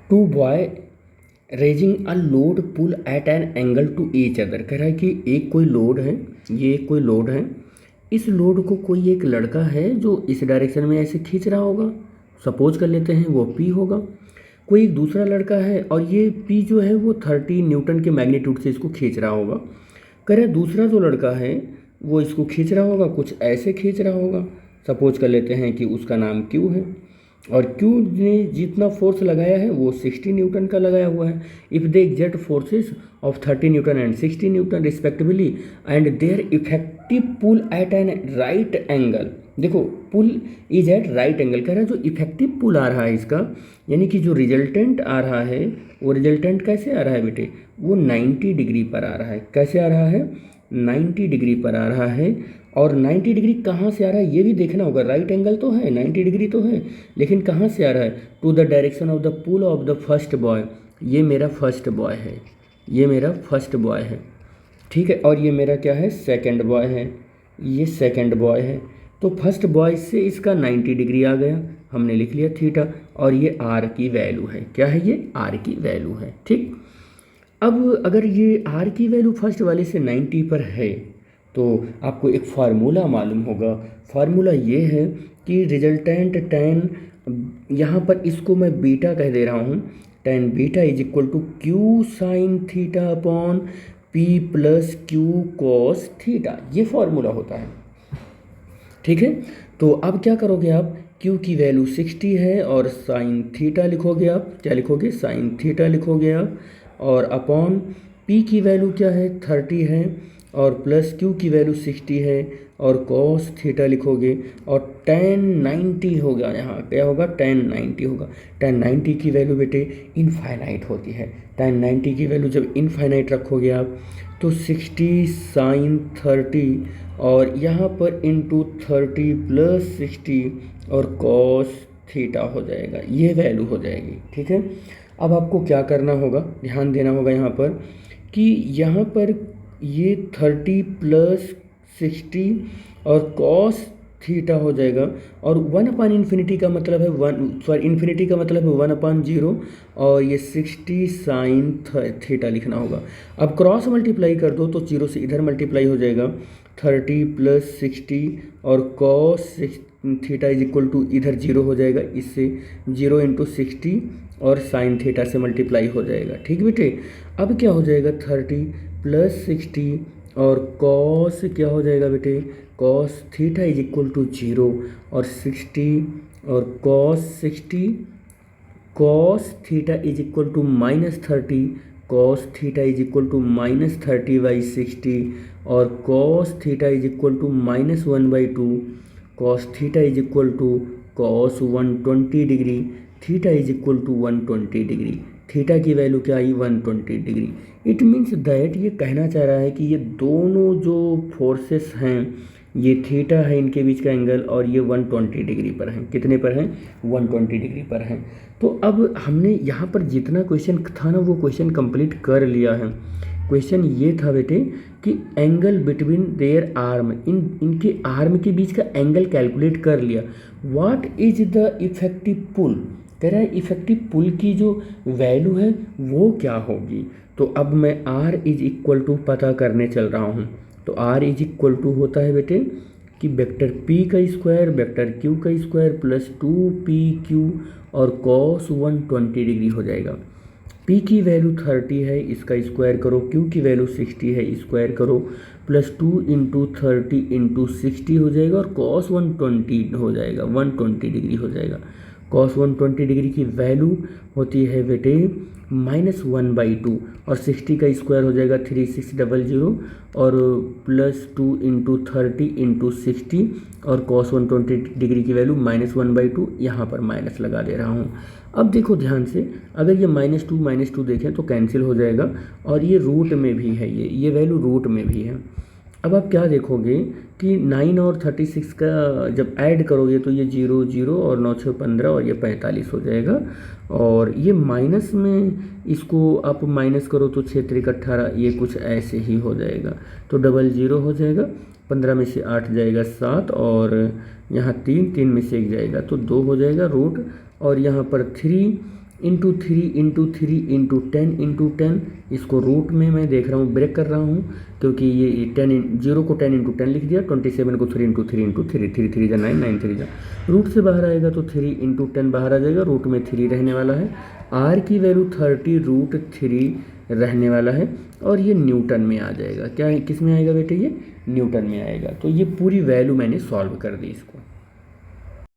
To boy raising a load pull at an angle to each other. कह रहा है कि एक कोई लोड है, ये एक कोई लोड है, इस लोड को कोई एक लड़का है जो इस डायरेक्शन में ऐसे खींच रहा होगा, सपोज कर लेते हैं वो पी होगा। कोई एक दूसरा लड़का है और ये पी जो है वो 30 न्यूटन के मैग्नीट्यूड से इसको खींच रहा होगा। कह रहा है दूसरा जो लड़का है वो इसको खींच रहा होगा, कुछ ऐसे खींच रहा होगा, सपोज कर लेते हैं कि उसका नाम क्यू है, और क्यू ने जितना फोर्स लगाया है वो 60 न्यूटन का लगाया हुआ है। If the exact forces of 30 newton and 60 newton respectively and their effective pull at an right angle. देखो pull is at right angle, कह रहा है जो इफेक्टिव पुल आ रहा है इसका, यानी कि जो रिजल्टेंट आ रहा है वो रिजल्टेंट कैसे आ रहा है बेटे, वो 90 डिग्री पर आ रहा है। कैसे आ रहा है, 90 डिग्री पर आ रहा है। और 90 डिग्री कहाँ से आ रहा है ये भी देखना होगा। राइट एंगल तो है, 90 डिग्री तो है, लेकिन कहाँ से आ रहा है, to the direction of the pull of the first boy. ये मेरा फर्स्ट बॉय है, ये मेरा फर्स्ट बॉय है, ठीक है। और ये मेरा क्या है, सेकंड बॉय है, ये सेकंड बॉय है। तो फर्स्ट बॉय से इसका 90 डिग्री आ गया, हमने लिख लिया थीटा, और ये आर की वैल्यू है। क्या है, ये आर की वैल्यू है, ठीक। अब अगर ये आर की वैल्यू फर्स्ट वाले से 90 पर है तो आपको एक फार्मूला मालूम होगा। फार्मूला ये है कि रिजल्टेंट टेन, यहाँ पर इसको मैं बीटा कह दे रहा हूँ, tan beta is equal to Q sine theta upon P plus Q cos theta. ये फार्मूला होता है, ठीक है। तो अब क्या करोगे आप, Q की वैल्यू 60 है और साइन थीटा लिखोगे आप, क्या लिखोगे, साइन थीटा लिखोगे आप, और अपॉन P की वैल्यू क्या है, 30 है, और प्लस Q की वैल्यू 60 है, और कॉस थीटा लिखोगे, और tan 90 होगा, यहाँ क्या होगा, tan 90 होगा। tan 90 की वैल्यू बेटे इनफाइनाइट होती है। tan 90 की वैल्यू जब इनफाइनाइट रखोगे आप तो 60 साइन 30 और यहाँ पर इंटू 30 प्लस 60 और कॉस थीटा हो जाएगा, ये वैल्यू हो जाएगी, ठीक है। अब आपको क्या करना होगा, ध्यान देना होगा यहाँ पर कि यहाँ पर ये 30 प्लस 60 और कॉस थीटा हो जाएगा, और 1/इन्फिनिटी का मतलब है इन्फिनिटी का मतलब है 1/0, और ये 60 साइन थीटा लिखना होगा। अब क्रॉस मल्टीप्लाई कर दो तो 0 से इधर मल्टीप्लाई हो जाएगा, 30 प्लस 60 और cos theta is equal to इधर 0 हो जाएगा, इससे 0 इंटू 60 और साइन थीटा से मल्टीप्लाई हो जाएगा, ठीक बेटे। अब क्या हो जाएगा, 30 प्लस 60 और कॉस क्या हो जाएगा बेटे, cos theta is equal to 0 और 60 और cos theta is equal to -30, cos theta is equal to -30/60 और cos theta is equal to -1/2, cos theta is equal to cos 120 degree, theta is equal to 120 degree. Theta की value क्या आई, 120 degree. It means that ये कहना चाह रहा है कि ये दोनों जो फोर्सेस हैं, ये थीटा है इनके बीच का एंगल, और ये 120 डिग्री पर हैं। कितने पर हैं, 120 डिग्री पर हैं। तो अब हमने यहाँ पर जितना क्वेश्चन था ना वो क्वेश्चन कंप्लीट कर लिया है। क्वेश्चन ये था बेटे कि एंगल बिटवीन देयर आर्म, इनके आर्म के बीच का एंगल कैलकुलेट कर लिया। व्हाट इज द इफेक्टिव पुल, कह रहा है इफेक्टिव पुल की जो वैल्यू है वो क्या होगी। तो अब मैं R इज इक्वल टू पता करने चल रहा हूँ। तो R इज इक्वल टू होता है बेटे कि वेक्टर P का स्क्वायर वेक्टर Q का स्क्वायर प्लस 2PQ और कॉस 120 डिग्री हो जाएगा। P की वैल्यू 30 है, इसका स्क्वायर करो, Q की वैल्यू 60 है, स्क्वायर करो, प्लस 2 इंटू 30 इंटू 60 हो जाएगा, और कॉस 120 हो जाएगा, 120 डिग्री हो जाएगा। कॉस 120 डिग्री की वैल्यू होती है बेटे -1/2, और 60 का स्क्वायर हो जाएगा 3600, और प्लस 2 इंटू 30 इंटू 60, और कॉस 120 डिग्री की वैल्यू -1/2, यहाँ पर माइनस लगा दे रहा हूँ। अब देखो ध्यान से, अगर ये -2 देखें तो कैंसिल हो जाएगा, और ये रूट में भी है, ये वैल्यू रूट में भी है। अब आप क्या देखोगे कि 9 और 36 का जब ऐड करोगे तो ये 0 0 और 9 6 15 और ये 45 हो जाएगा, और ये माइनस में इसको आप माइनस करो तो 6 3 18, ये कुछ ऐसे ही हो जाएगा। तो डबल 0 हो जाएगा, 15 में से 8 जाएगा 7, और यहाँ 3 3 में से 1 जाएगा तो 2 हो जाएगा रूट, और यहाँ पर 3 into three into three into 10 इसको रूट में मैं देख रहा हूँ, ब्रेक कर रहा हूँ, क्योंकि ये 0 को 10 × 10 लिख दिया, 27 को 3 × 3 3 3 जा 9 9 3 जा, रूट से बाहर आएगा तो 3 × 10 बाहर आ जाएगा, रूट में 3 रहने वाला है, आर की वैल्यू 30√3 रहने वाला है, और ये न्यूटन में आ जाएगा। क्या किस में आएगा बेटे, ये न्यूटन में आएगा। तो ये पूरी वैल्यू मैंने सॉल्व कर दी इसको।